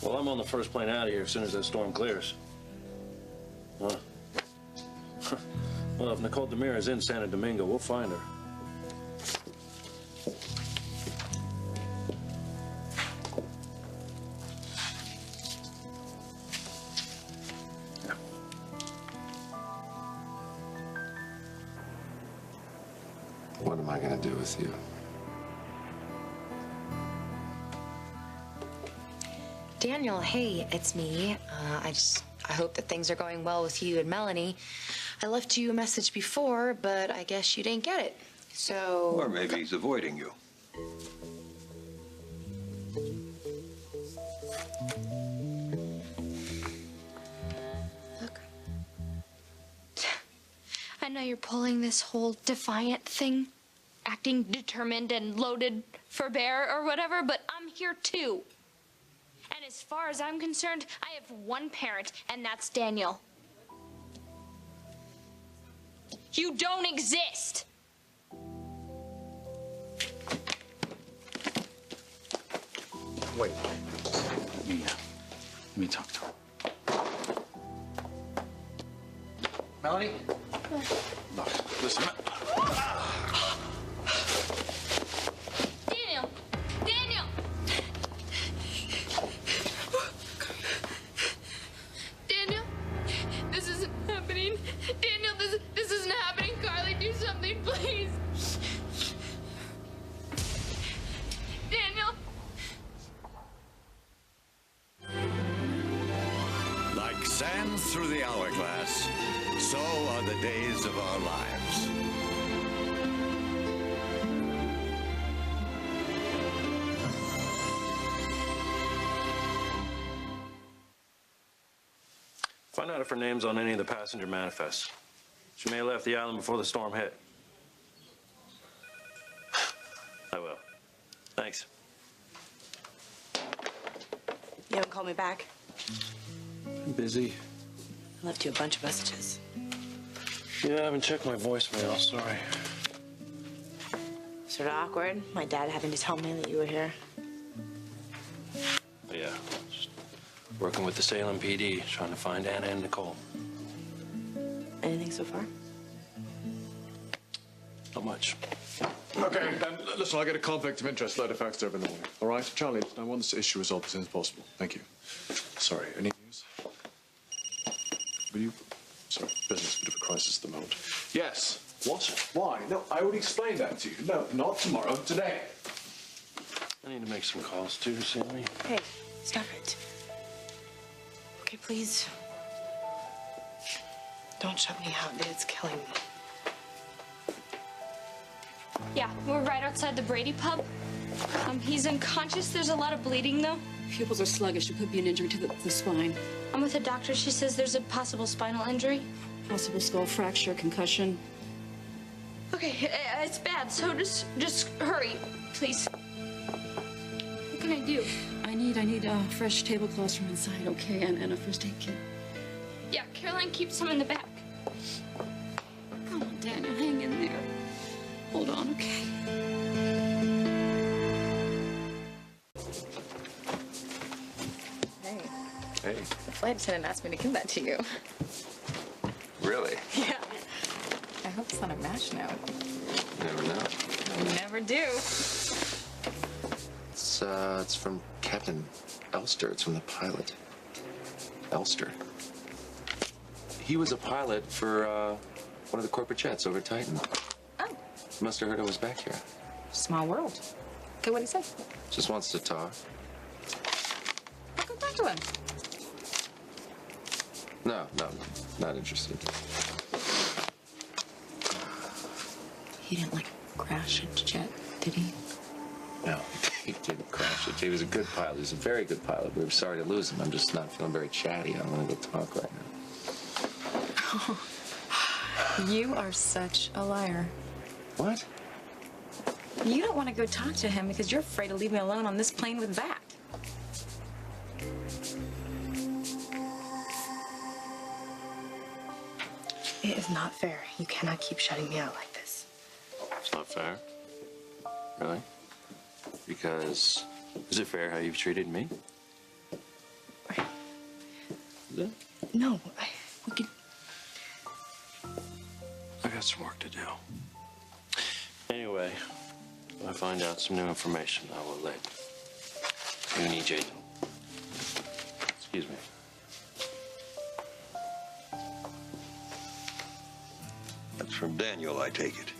Well, I'm on the first plane out of here as soon as that storm clears. Well, if Nicole Demira is in Santo Domingo, we'll find her. What am I gonna do with you? Daniel, hey, it's me. I hope that things are going well with you and Melanie. I left you a message before, but I guess you didn't get it. So... Or maybe he's avoiding you. Look. I know you're pulling this whole defiant thing, acting determined and loaded for bear or whatever, but I'm here too. And as far as I'm concerned, I have one parent, and that's Daniel. You don't exist! Wait. Let me talk to her. Melanie? Look, listen. Daniel! Daniel! Daniel? This isn't happening. Daniel, this isn't happening. Carly, do something, please. Daniel? Like sand through the hourglass, so are the days of our lives. Find out if her name's on any of the passenger manifests. She may have left the island before the storm hit. I will. Thanks. You haven't called me back? I'm busy. I left you a bunch of messages. Yeah, I haven't checked my voicemail. Sorry. Sort of awkward. My dad having to tell me that you were here. But yeah, just working with the Salem PD, trying to find Anna and Nicole. Anything so far? Not much. Okay, listen, I'll get a conflict of interest letter faxed over in the morning. All right? Charlie, I want this issue resolved as soon as possible. Thank you. Sorry, any news? Will you... Sorry, business, bit of a crisis at the moment. Yes. What? Why? No, I already explained that to you. No, not tomorrow, today. I need to make some calls too, Sammy. Hey, stop it. Okay, please. Don't shut me out. It's killing me. Yeah, we're right outside the Brady pub. He's unconscious. There's a lot of bleeding, though. Pupils are sluggish. It could be an injury to the spine. I'm with a doctor. She says there's a possible spinal injury. Possible skull fracture, concussion. Okay, it's bad, so just hurry, please. What can I do? I need fresh tablecloths from inside, okay, and a first aid kit. Yeah, Caroline keeps some in the back. Come on, Daniel, hang in there. Hold on, okay? Hey, Hey, the flight attendant asked me to give that to you. really? Yeah. I hope it's not a MASH note. Never know. You never do. It's from Captain Elster. It's from the pilot. Elster. He was a pilot for one of the corporate jets over Titan. Oh, Must have heard I was back here. small world. Okay, what'd he say? Just wants to talk. I'll go talk to him. No, not interested. He didn't, like, crash a jet, did he? No, he didn't crash it. He was a good pilot. He was a very good pilot. We were sorry to lose him. I'm just not feeling very chatty. I don't want to go talk right now. You are such a liar. What? You don't want to go talk to him because you're afraid to leave me alone on this plane with that. It is not fair. You cannot keep shutting me out like this. It's not fair. Really? Because is it fair how you've treated me? No, we could. I got some work to do. Anyway, if I find out some new information, I will let you and EJ know. Excuse me. That's from Daniel, I take it.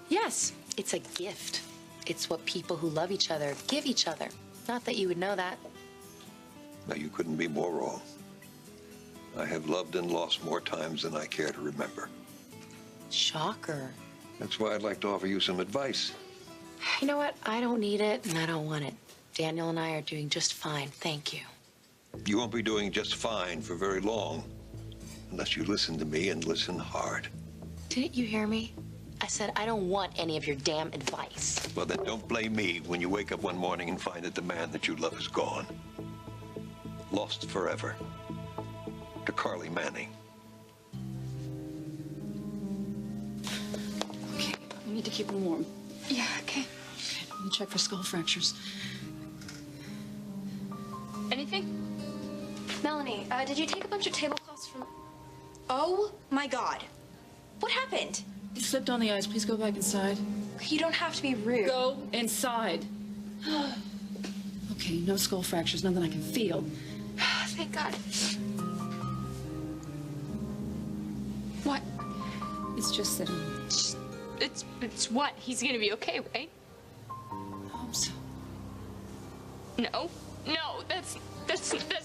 Yes, it's a gift. It's what people who love each other give each other. Not that you would know that. Now, you couldn't be more wrong. I have loved and lost more times than I care to remember. Shocker. That's why I'd like to offer you some advice. You know what? I don't need it, and I don't want it. Daniel and I are doing just fine. Thank you. You won't be doing just fine for very long, unless you listen to me and listen hard. Didn't you hear me? I said I don't want any of your damn advice. Well, then don't blame me when you wake up one morning and find that the man that you love is gone. Lost forever. To Carly Manning. Okay, we need to keep him warm. Yeah, okay. Let me check for skull fractures. Anything? Melanie, did you take a bunch of tablecloths from... Oh my God. What happened? You slipped on the ice. Please go back inside. You don't have to be rude. Go inside. Okay, no skull fractures, nothing I can feel. Thank God. What? It's just that It's what? He's gonna be okay, right? I hope so. No, that's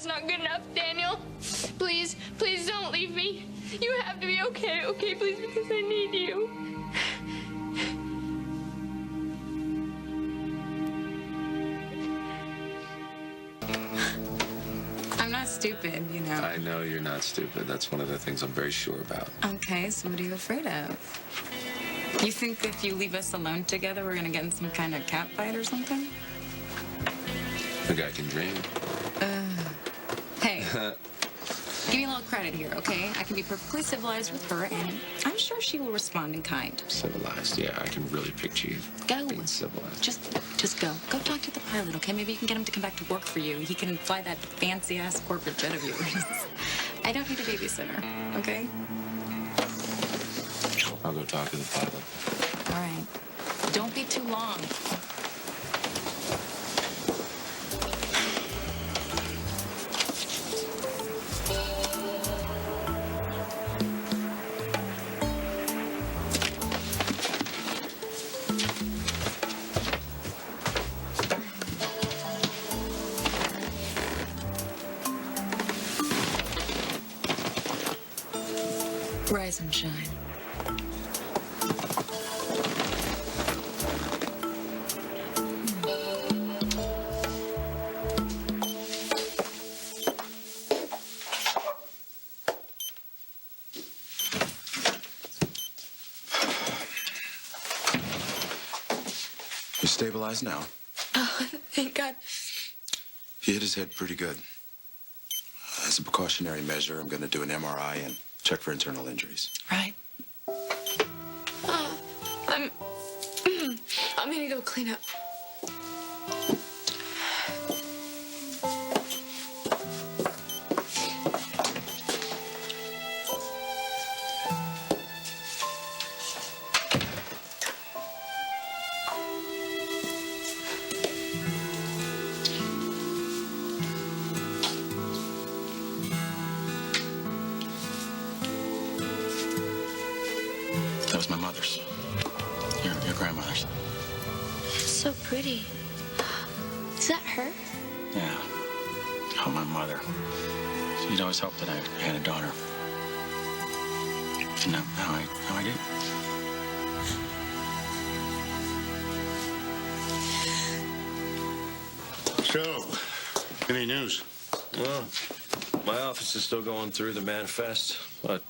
not good enough, Daniel. Please don't leave me. You have to be okay, please, because I need you. I'm not stupid, you know. I know you're not stupid. That's one of the things I'm very sure about. Okay, so what are you afraid of? You think if you leave us alone together, we're gonna get in some kind of cat fight or something? The guy can dream. Hey, give me a little credit here, okay? I can be perfectly civilized with her, and I'm sure she will respond in kind. Civilized, yeah. I can really picture you Go. being civilized. Just go. Go talk to the pilot, okay? Maybe you can get him to come back to work for you. He can fly that fancy-ass corporate jet of yours. I don't need a babysitter, okay? I'll go talk to the pilot. All right. Don't be too long. Rise and shine. You stabilized now? Oh, thank God. He hit his head pretty good. As a precautionary measure, I'm going to do an MRI and check for internal injuries. Right. I'm gonna go clean up. That was my mother's. Your grandmother's. So pretty. Is that her? Yeah. Oh, my mother. She'd always hoped that I had a daughter. And now I do. So, any news? Well, my office is still going through the manifest, but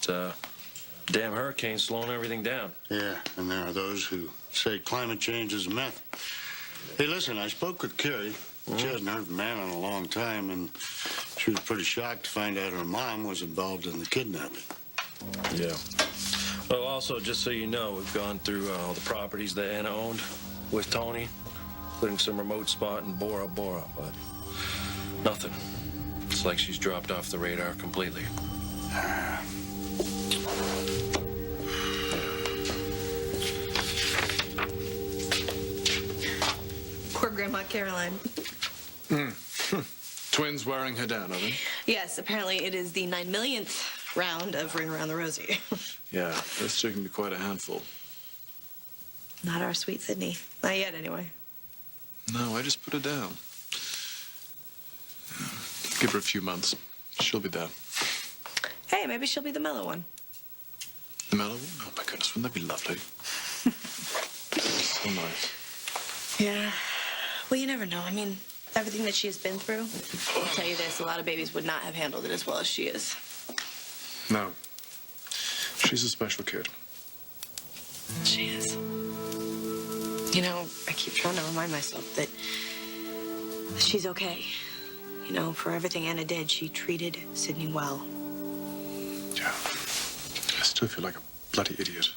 damn hurricane's slowing everything down. Yeah, and there are those who say climate change is a myth. Hey, listen, I spoke with Carrie. She hasn't heard from Man in a long time, and she was pretty shocked to find out her mom was involved in the kidnapping. Yeah. Well, also, just so you know, we've gone through all the properties that Anna owned with Tony, including some remote spot in Bora Bora, but nothing. Looks like she's dropped off the radar completely. Poor Grandma Caroline. Twins wearing her down, are they? Yes, apparently it is the 9 millionth round of Ring Around the Rosie. Yeah, those two can be quite a handful. Not our sweet Sydney. Not yet, anyway. No, I just put her down. Give her a few months. She'll be there. Hey, maybe she'll be the mellow one. The mellow one? Oh, my goodness, wouldn't that be lovely? So nice. Yeah. Well, you never know. I mean, everything that she has been through, I'll tell you this, a lot of babies would not have handled it as well as she is. No. She's a special kid. She is. You know, I keep trying to remind myself that she's okay. You know, for everything Anna did, she treated Sydney well. Yeah. I still feel like a bloody idiot.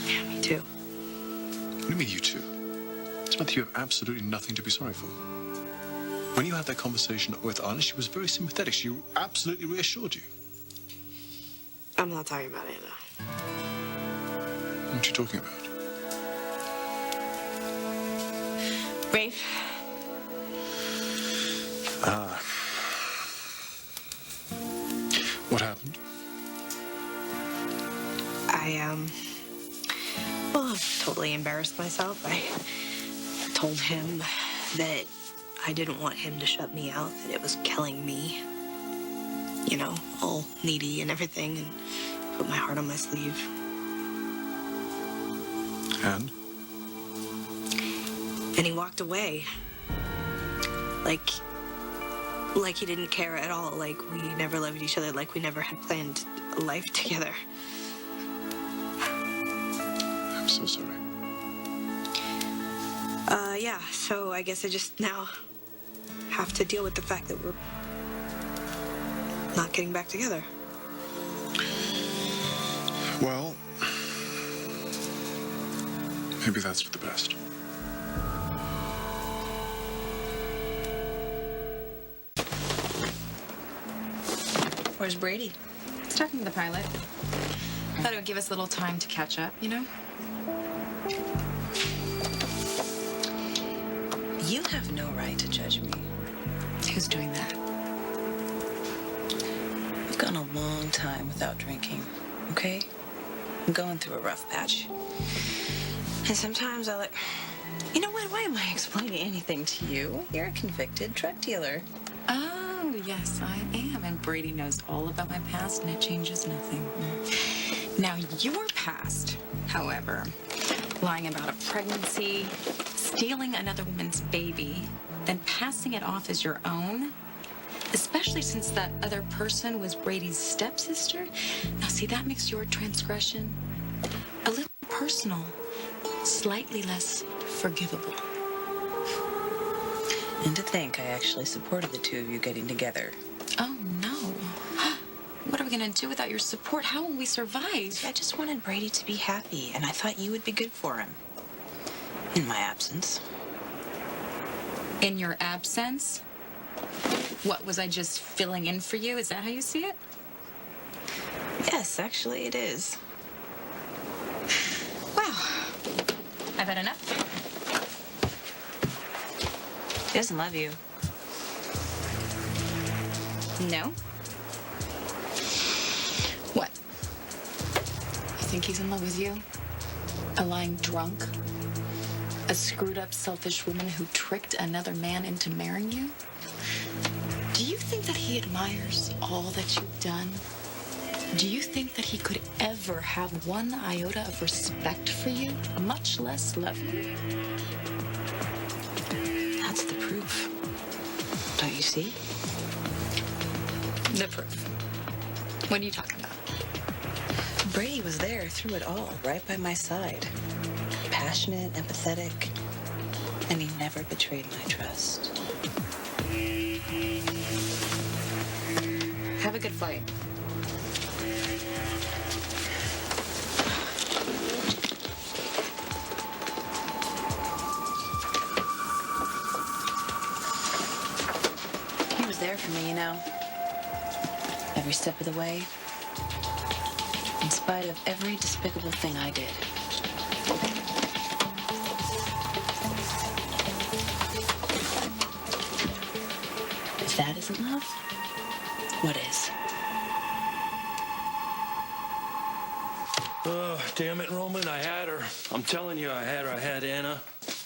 Yeah, me too. What do you mean, you two? It's not that you have absolutely nothing to be sorry for. When you had that conversation with Anna, she was very sympathetic. She absolutely reassured you. I'm not talking about Anna. What are you talking about? Rafe? What happened? Well, I've totally embarrassed myself. I told him that I didn't want him to shut me out, that it was killing me. You know, all needy and everything, and put my heart on my sleeve. And? And he walked away. Like he didn't care at all, like we never loved each other, like we never had planned a life together. I'm so sorry. Yeah, so I guess I just now have to deal with the fact that we're not getting back together. Well, maybe that's for the best. Where's Brady? He's talking to the pilot. Thought it would give us a little time to catch up, you know? You have no right to judge me. Who's doing that? I've gone a long time without drinking, okay? I'm going through a rough patch. And sometimes I like... You know what? Why am I explaining anything to you? You're a convicted drug dealer. Oh, yes, I am. And Brady knows all about my past, and it changes nothing. Now, your past, however, lying about a pregnancy, stealing another woman's baby, then passing it off as your own, especially since that other person was Brady's stepsister. Now, see, that makes your transgression a little personal, slightly less forgivable. And to think I actually supported the two of you getting together. Oh, no. What are we going to do without your support? How will we survive? I just wanted Brady to be happy, and I thought you would be good for him. In my absence. In your absence? What, was I just filling in for you? Is that how you see it? Yes, actually it is. Wow. I've had enough. He doesn't love you. No? What? You think he's in love with you? A lying drunk? A screwed up, selfish woman who tricked another man into marrying you? Do you think that he admires all that you've done? Do you think that he could ever have one iota of respect for you, much less love you? That's the proof. Don't you see? The proof. What are you talking about? Brady was there through it all, right by my side. Passionate, empathetic, and he never betrayed my trust. Have a good flight. He was was there for me, you know. Every step of the way. In spite of every despicable thing I did. If that isn't love, what is? Oh, damn it, Roman, I had her. I'm telling you, I had her. I had Anna.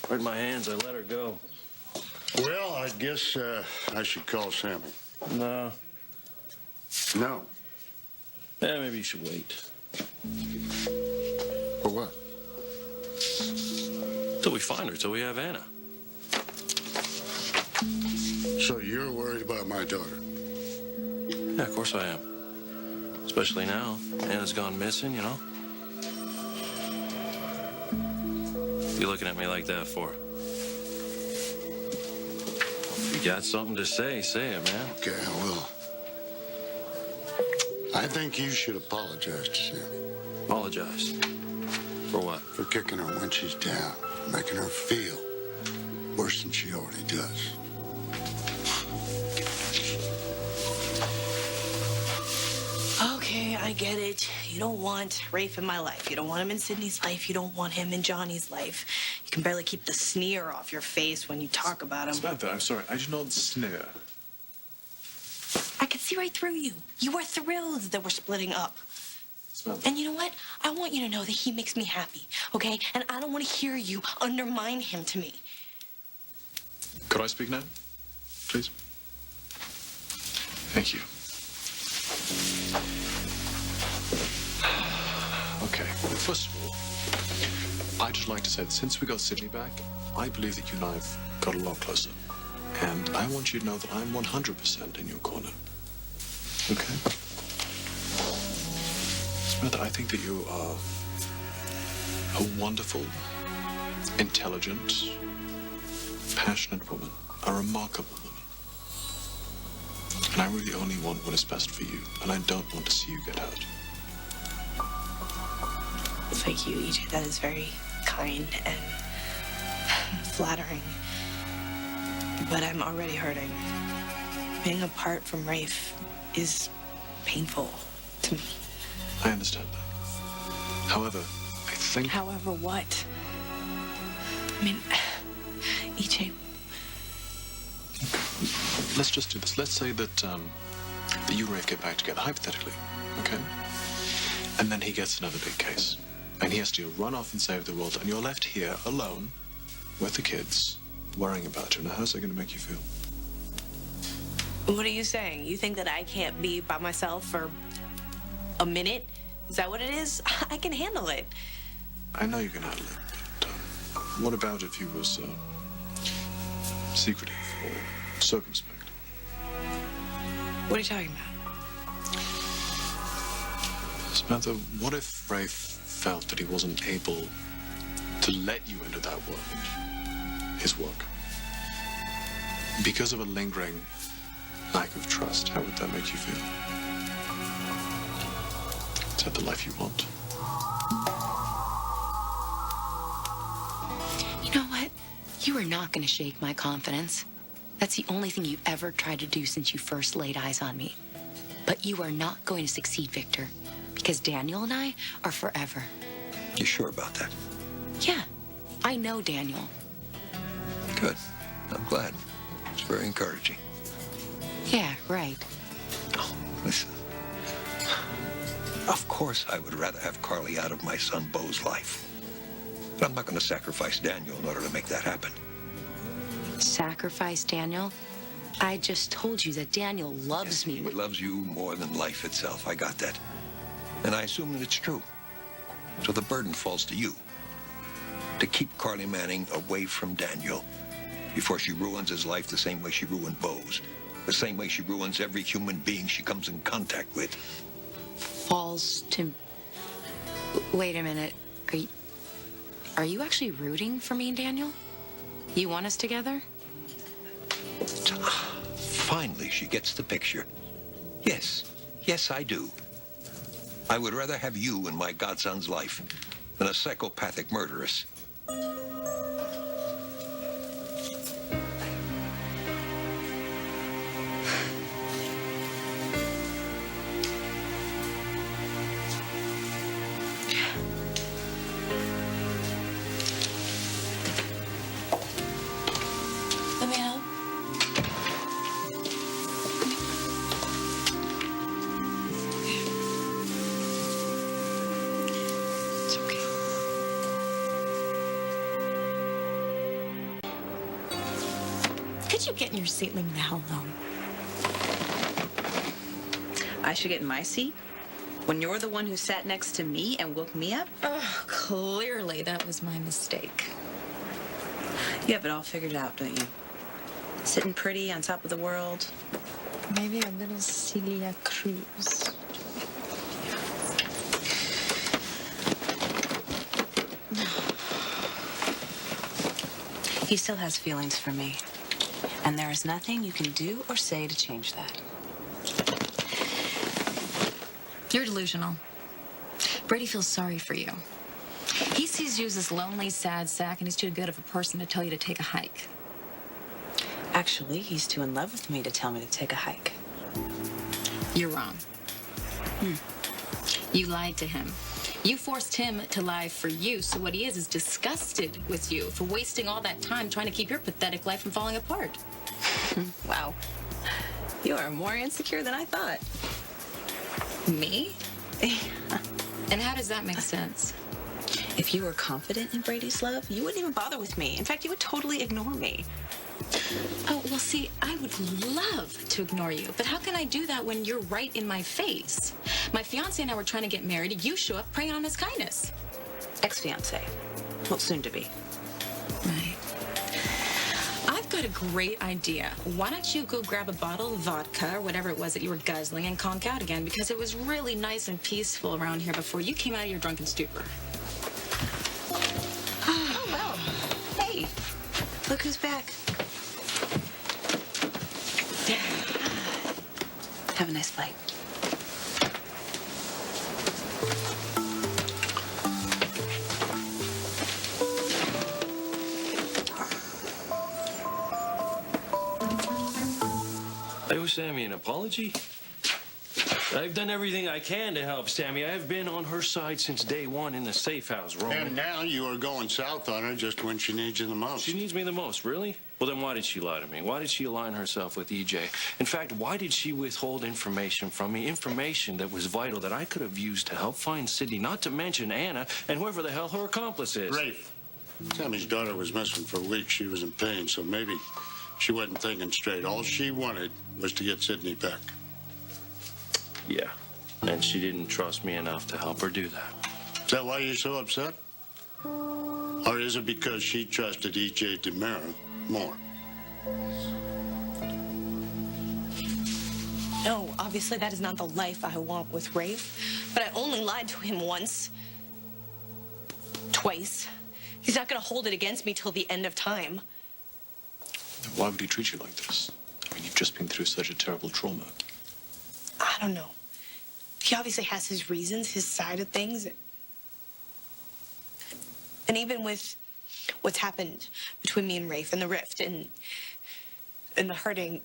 Right in my hands, I let her go. Well, I guess I should call Sammy. No. No. Yeah, maybe you should wait. For what? Till we find her, till we have Anna. So you're worried about my daughter? Yeah, of course I am. Especially now. Anna's gone missing, you know? You looking at me like that for? If you got something to say, say it, man. Okay, I will. I think you should apologize to Sammy. Apologize? For what? For kicking her when she's down, making her feel worse than she already does. Okay, I get it. You don't want Rafe in my life. You don't want him in Sydney's life. You don't want him in Johnny's life. You can barely keep the sneer off your face when you talk about him. Samantha, I'm sorry. I did not sneer. I could see right through you. You were thrilled that we're splitting up. Samantha. And you know what? I want you to know that he makes me happy, okay? And I don't want to hear you undermine him to me. Could I speak now? Please? Thank you. Okay, first of all, I'd just like to say that since we got Sydney back, I believe that you and I have got a lot closer. And I want you to know that I'm 100% in your corner. Okay? Samantha, I think that you are a wonderful, intelligent, passionate woman, a remarkable woman. And I really only want what is best for you, and I don't want to see you get hurt. Thank you, EJ. That is very kind and flattering. But I'm already hurting. Being apart from Rafe is painful to me. I understand that. However, I think... However, what? I mean, EJ. Let's just do this. Let's say that you and Rafe get back together, hypothetically, okay? And then he gets another big case. And he has to run off and save the world, and you're left here alone with the kids, worrying about you. Now, how's that going to make you feel? What are you saying? You think that I can't be by myself for a minute? Is that what it is? I can handle it. I know you can handle it, but what about if he was secretive or circumspect? What are you talking about? Samantha, what if Rafe felt that he wasn't able to let you into that world, his work, because of a lingering lack of trust? How would that make you feel? Is that the life you want? You know what? You are not going to shake my confidence. That's the only thing you've ever tried to do since you first laid eyes on me. But you are not going to succeed, Victor, because Daniel and I are forever. You sure about that? Yeah, I know Daniel. Good. I'm glad. It's very encouraging. Yeah, right. Oh, listen. Of course I would rather have Carly out of my son Beau's life. But I'm not going to sacrifice Daniel in order to make that happen. Sacrifice Daniel? I just told you that Daniel loves me. He loves you more than life itself. I got that. And I assume that it's true. So the burden falls to you. To keep Carly Manning away from Daniel before she ruins his life the same way she ruined Beau's. The same way she ruins every human being she comes in contact with. Falls to... Wait a minute. Are you actually rooting for me and Daniel? You want us together? Finally, she gets the picture. Yes. Yes, I do. I would rather have you in my godson's life than a psychopathic murderess. did you get in your seat? Leave me the hell alone. I should get in my seat? When you're the one who sat next to me and woke me up? Oh, clearly that was my mistake. You have it all figured out, don't you? Sitting pretty on top of the world. Maybe a little Celia Cruz. He still has feelings for me. And there is nothing you can do or say to change that. You're delusional. Brady feels sorry for you. He sees you as this lonely, sad sack, and he's too good of a person to tell you to take a hike. Actually, he's too in love with me to tell me to take a hike. You're wrong. You lied to him. You forced him to lie for you, so what he is disgusted with you for wasting all that time trying to keep your pathetic life from falling apart. Wow. You are more insecure than I thought. Me? And how does that make sense? If you were confident in Brady's love, you wouldn't even bother with me. In fact, you would totally ignore me. Oh, well, see, I would love to ignore you, but how can I do that when you're right in my face? My fiance and I were trying to get married. You show up preying on his kindness. Ex-fiance. Well, soon to be. Right. I've got a great idea. Why don't you go grab a bottle of vodka or whatever it was that you were guzzling and conk out again, because it was really nice and peaceful around here before you came out of your drunken stupor. Oh, well. Hey, look who's back. Have a nice flight. I owe Sammy an apology. I've done everything I can to help Sammy. I've been on her side since day one in the safe house, Roman. And now you are going south on her just when she needs you the most. She needs me the most, really? Well, then why did she lie to me? Why did she align herself with EJ? In fact, why did she withhold information from me? Information that was vital that I could have used to help find Sydney, not to mention Anna and whoever the hell her accomplice is. Rafe, Sammy's daughter was missing for weeks. She was in pain, so maybe she wasn't thinking straight. All she wanted was to get Sydney back. Yeah, and she didn't trust me enough to help her do that. Is that why you're so upset? Or is it because she trusted E.J. DeMera more? No, obviously that is not the life I want with Rafe. But I only lied to him once. Twice. He's not gonna hold it against me till the end of time. Why would he treat you like this? I mean, you've just been through such a terrible trauma. I don't know. He obviously has his reasons, his side of things. And even with what's happened between me and Rafe and the rift and the hurting,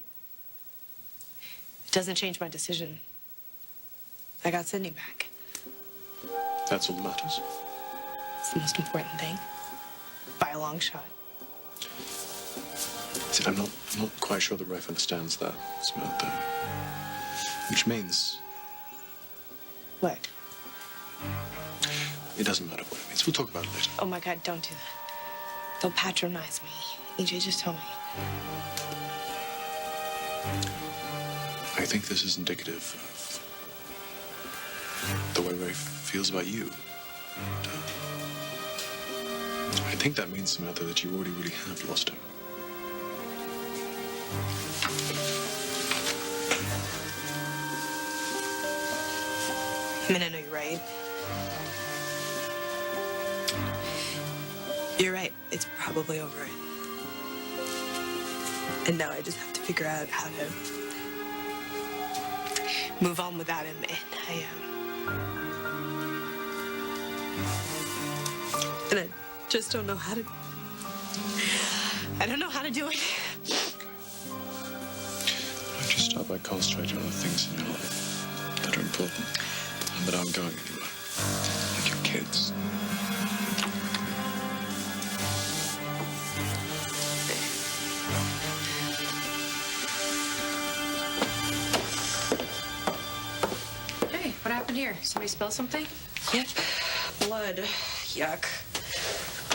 it doesn't change my decision. I got Sydney back. That's all that matters. It's the most important thing. By a long shot. See, I'm not quite sure that Rafe understands that, Samantha. Which means... What? It doesn't matter what it means. We'll talk about it later. Oh my God, don't do that. They'll patronize me. EJ, just tell me. I think this is indicative of the way Rafe feels about you. And, I think that means, Samantha, that you already really have lost him. I mean, I know you're right. You're right. It's probably over it. And now I just have to figure out how to move on without him. And I just don't know how to. I don't know how to do it. Why don't you start by concentrating on the things in your life that are important and that aren't going anywhere, like your kids. Hey, what happened here? Somebody spill something? Yep. Blood. Yuck.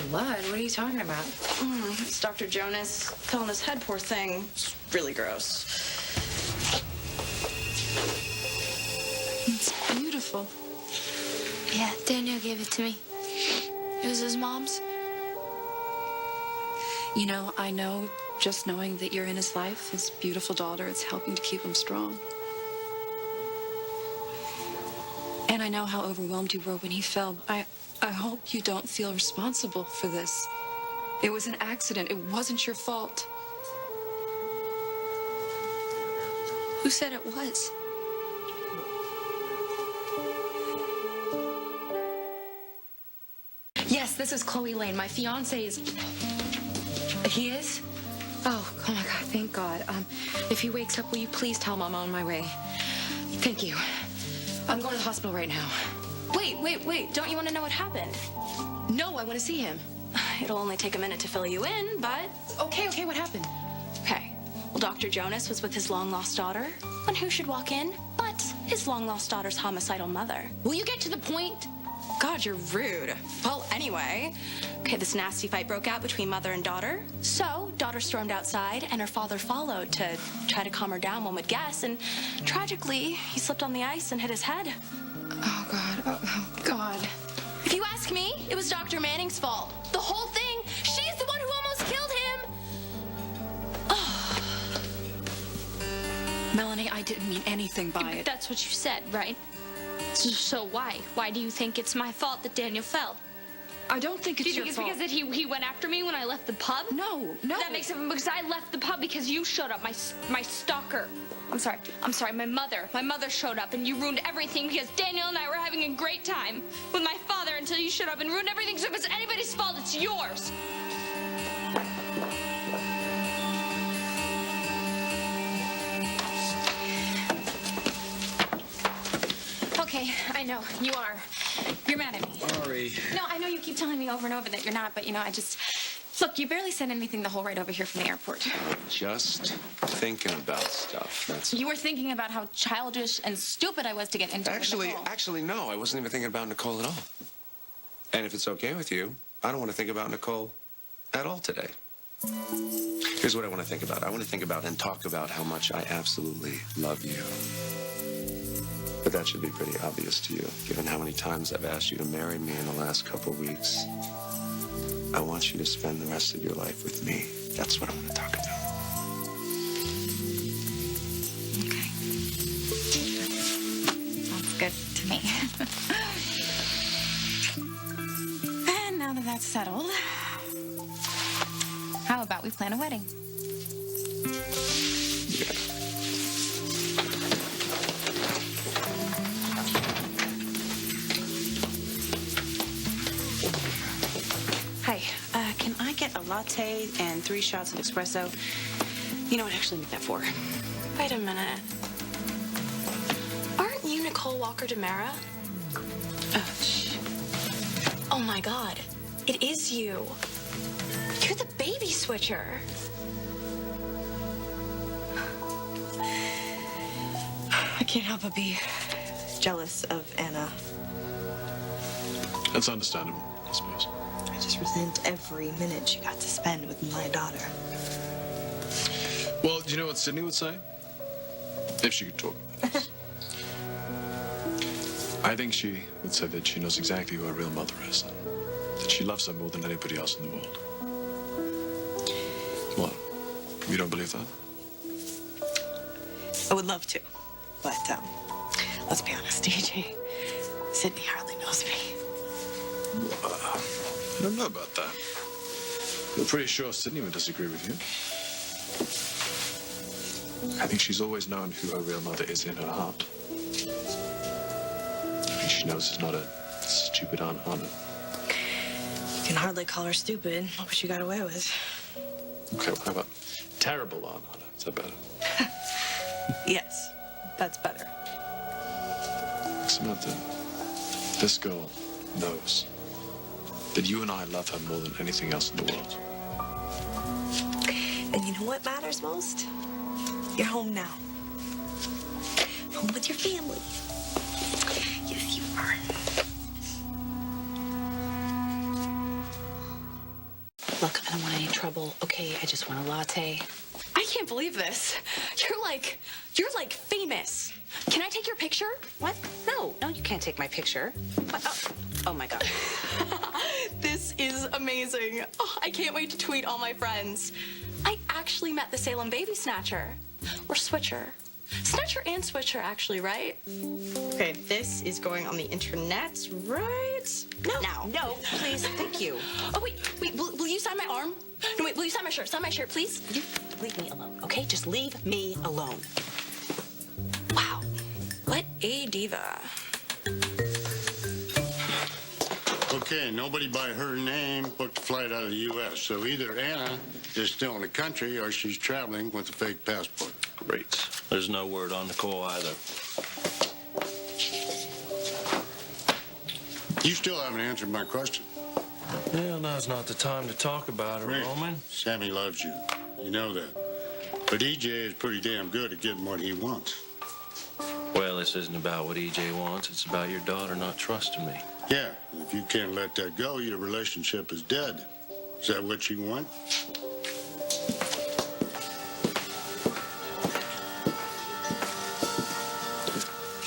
Blood? What are you talking about? It's Dr. Jonas fell on his head, poor thing. It's really gross. It's beautiful. Yeah, Daniel gave it to me. It was his mom's. You know, I know just knowing that you're in his life, his beautiful daughter, it's helping to keep him strong. And I know how overwhelmed you were when he fell. I hope you don't feel responsible for this. It was an accident. It wasn't your fault. Who said it was? Yes, this is Chloe Lane. My fiance is... He is? Oh my God, thank God. If he wakes up, will you please tell him I'm on my way? Thank you. I'm going to the hospital right now. Wait. Don't you want to know what happened? No, I want to see him. It'll only take a minute to fill you in, but... Okay, what happened? Okay. Well, Dr. Jonas was with his long-lost daughter. And who should walk in but his long-lost daughter's homicidal mother? Will you get to the point? God, you're rude. Well, anyway, okay, this nasty fight broke out between mother and daughter. So, daughter stormed outside, and her father followed to try to calm her down, one would guess. And tragically, he slipped on the ice and hit his head. Oh, God. Oh, God. If you ask me, it was Dr. Manning's fault. The whole thing. She's the one who almost killed him. Melanie, I didn't mean anything by it. That's what you said, right? So why? Why do you think it's my fault that Daniel fell? I don't think it's Do you your think it's fault. because that he went after me when I left the pub? No. That makes it because I left the pub because you showed up, my stalker. I'm sorry, my mother. My mother showed up and you ruined everything because Daniel and I were having a great time with my father until you showed up and ruined everything. So if it's anybody's fault, it's yours. Okay, I know. You are. You're mad at me. Sorry. No, I know you keep telling me over and over that you're not, but, you know, I just... Look, you barely said anything the whole ride over here from the airport. Just thinking about stuff. That's You were thinking about how childish and stupid I was to get into it with Nicole. Actually, no. I wasn't even thinking about Nicole at all. And if it's okay with you, I don't want to think about Nicole at all today. Here's what I want to think about. I want to think about and talk about how much I absolutely love you. But that should be pretty obvious to you, given how many times I've asked you to marry me in the last couple weeks. I want you to spend the rest of your life with me. That's what I want to talk about. Okay. Sounds good to me. And now that that's settled, how about we plan a wedding? Yeah. Hi, can I get a latte and 3 shots of espresso? You know what, actually make that 4. Wait a minute. Aren't you Nicole Walker Demara? Oh my God. It is you. You're the baby switcher. I can't help but be jealous of Anna. That's understandable, I suppose. I just resent every minute she got to spend with my daughter. Well, do you know what Sydney would say? If she could talk about this. I think she would say that she knows exactly who her real mother is. That she loves her more than anybody else in the world. What? You don't believe that? I would love to, but let's be honest, DJ. Sydney hardly knows me. I don't know about that. I'm pretty sure Sydney would disagree with you. I think she's always known who her real mother is in her heart. I think she knows it's not a stupid Aunt Anna. You can hardly call her stupid. Look what she got away with. Okay, well, how about terrible Aunt Anna? Is that better? Yes, that's better. Samantha, this girl knows that you and I love her more than anything else in the world. And you know what matters most? You're home now. Home with your family. Yes, you are. trouble. Okay, I just want a latte. I can't believe this. You're like famous. Can I take your picture? What? No, you can't take my picture. What? Oh my God. This is amazing. Oh, I can't wait to tweet all my friends. I actually met the Salem baby snatcher. Or switcher. Snatcher and switcher, actually, right? Okay, this is going on the internet, right? No, please, thank you. Oh, wait, will you sign my arm? No, wait, will you sign my shirt? Sign my shirt, please? You leave me alone, okay? Just leave me alone. Wow, what a diva. Okay, nobody by her name booked a flight out of the U.S., so either Anna is still in the country or she's traveling with a fake passport. Great. There's no word on Nicole either. You still haven't answered my question. Well, now's not the time to talk about it, Rick, Roman. Sammy loves you. You know that. But EJ is pretty damn good at getting what he wants. Well, this isn't about what EJ wants. It's about your daughter not trusting me. Yeah, if you can't let that go, your relationship is dead. Is that what you want?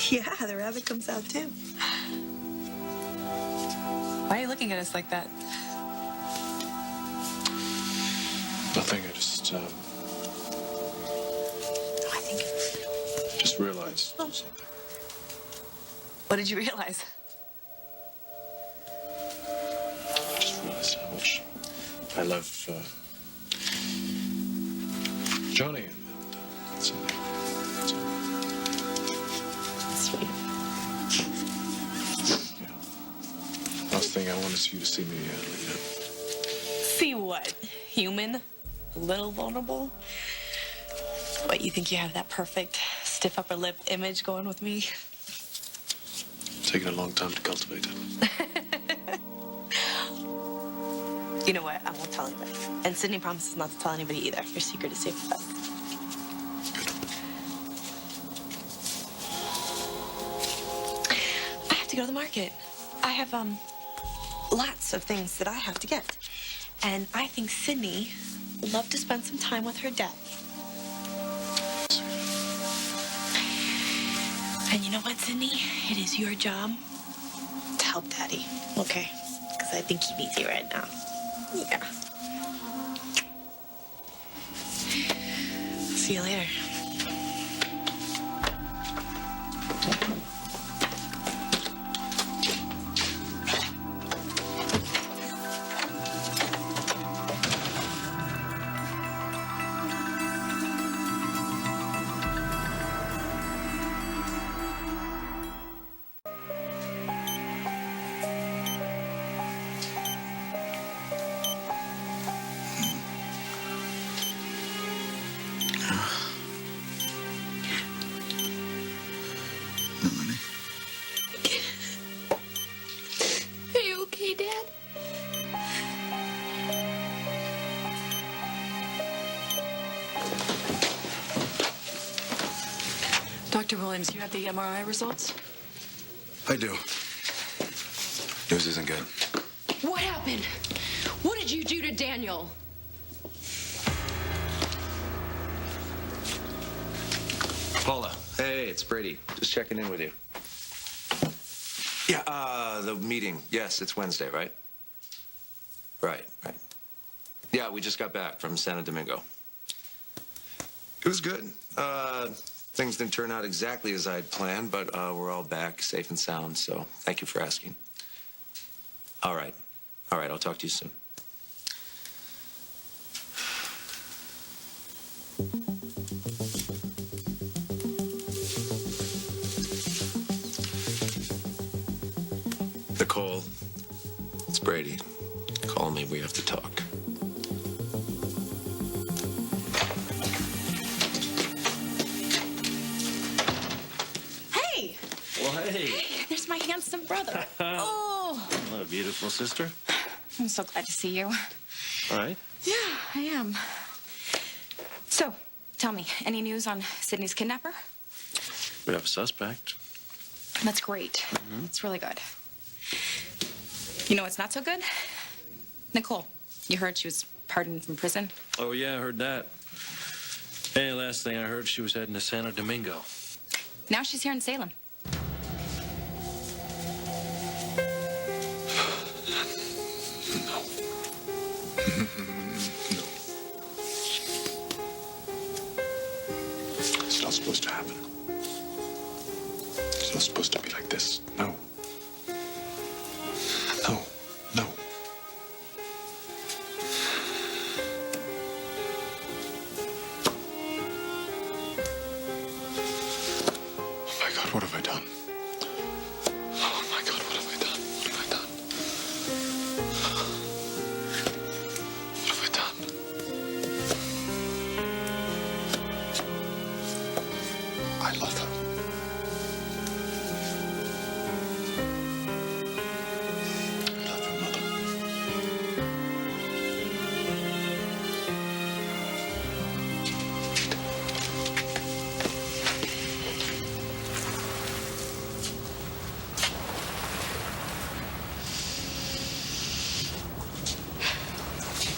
Yeah, the rabbit comes out too. Why are you looking at us like that? Nothing, I just realized something. What did you realize? I just realized how much I love Johnny. And that's it. Sweet. Yeah. Last thing I want is for you to see me later. See what? Human? A little vulnerable? What, you think you have that perfect stiff upper lip image going with me? It's taken a long time to cultivate it. You know what? I won't tell anybody. And Sydney promises not to tell anybody either. Your secret is safe with us. I have to go to the market. I have, lots of things that I have to get. And I think Sydney would love to spend some time with her dad. And you know what, Sydney? It is your job to help Daddy, okay? Because I think he needs you right now. Yeah. See you later. Are you okay, Dad? Dr. Williams, you have the MRI results? I do. News isn't good. What happened? What did you do to Daniel? Paula, hey, it's Brady. Just checking in with you. Yeah, the meeting. Yes, it's Wednesday, right? Right. Yeah, we just got back from Santo Domingo. It was good. Things didn't turn out exactly as I'd planned, but we're all back safe and sound, so thank you for asking. All right, I'll talk to you soon. Nicole, it's Brady. Call me, we have to talk. Hey! Well, hey. There's my handsome brother. Oh! Hello, beautiful sister. I'm so glad to see you. All right. Yeah, I am. So, tell me, any news on Sydney's kidnapper? We have a suspect. That's great. It's really good. You know what's not so good? Nicole. You heard she was pardoned from prison. Oh, yeah, I heard that. And last thing I heard, she was heading to Santo Domingo. Now she's here in Salem. It's not supposed to happen. It's not supposed to be like this. No. No. No. Oh my God, what have I done? Oh my God, what have I done? What have I done? What have I done? I love her. I love her, Mother.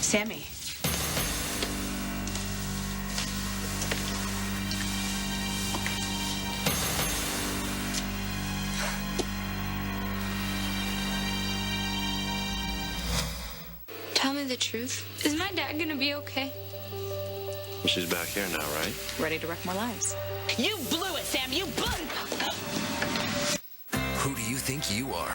Sammy. Tell me the truth. Is my dad gonna be okay? Well, she's back here now, right? Ready to wreck more lives. You blew it, Sam. You blew it. Who do you think you are?